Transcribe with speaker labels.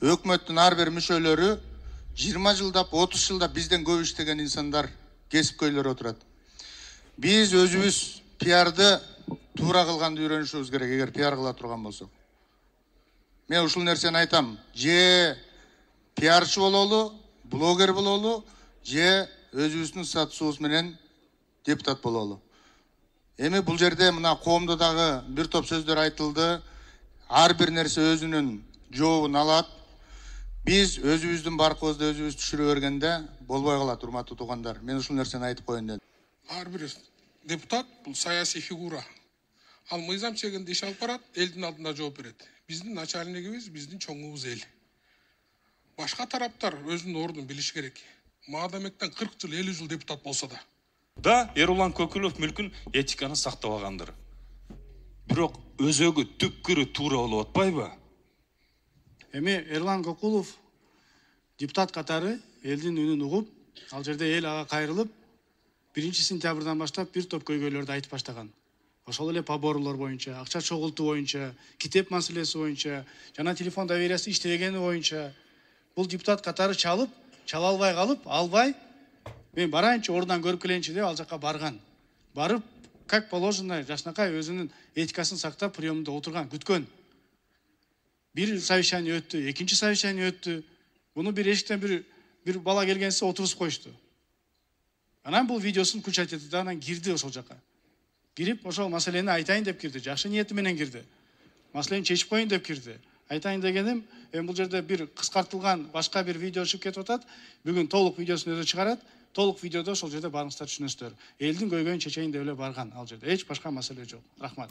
Speaker 1: Өкмөттүн ар бир мүчөлөрү 20 жылдап, 30 жылдап бизден көп иштеген инсандар, кесипкөйлөр отурат. Биз өзүбүз пиарды туура кылганды үйрөнүшүбүз керек, эгер пиар кыла турган болсок. Мен ушул нерсени айтам. Же пиарчы бололу, блогер бололу, же өзүбүздүн статусубуз менен депутат бололу. Эми бул жерде мына коомдо дагы бир топ сөздөр айтылды. Ар бир нерсе өзүнүн жообун алат. Биз өзүбүздүн баркыбызды өзүбүз түшүрө бергенде болбой калат, урматтуу туугандар. Мен ушул нерсени айтып коеюн дедим.
Speaker 2: Ар бир депутат бул саясий фигура. Ал мыйзам чегинде иш алып барат, элдин алдында жооп берет. Биздин начальнигибиз, биздин чоңубуз эл. Башка тараптар өзүнүн ордун билиш керек. Маадамектен 40 жыл, 50 жыл депутат болсо
Speaker 3: да. Эрулан Көкүлов мүлкүн этиканы сактабагандыр. Бирок өзөгү түпкүрү туура болуп атпайбы?
Speaker 4: Эми Эрулан Көкүлов депутат катары элдин үнүн угуп, ал жерде эл ага кайрылып, 1-сентябрдан баштап бир топ көйгөйлөрдү айтып баштаган. Ошол эле поборлор боюнча, акча чогултуу боюнча, китеп маселеси боюнча, жана телефон довериясы иштебегени боюнча бул депутат катары чала албай калып, албай, мен барайынчы ордунан көрүп келейинчи деп ал жака барган. Барып, как положено, жакшынакай өзүнүн этикасын сактап, приемунда отурган, күткөн. Бир совещание өттү, экинчи совещание өттү. Буну бир эшиктен бир бала келгенсе отургузуп коюшту. Анан бул видеосун күчөтүп этти да, анан кирди ошол жака. Кирип, ошол маселени айтайын деп кирди. Жакшы ниети менен кирди. Маселени чечип коеюн деп кирди. Айтайын дегеним, бул жерде бир кыскартылган башка бир видео чыгып кетип атат. Бүгүн толук видеосун өзү чыгарат. Толук видеодо ошол жерде барыңыздар түшүнөсүздөр. Элдин көйгөйүн чечейин деп эле барган ал жерде. Эч башка маселе жок. Рахмат.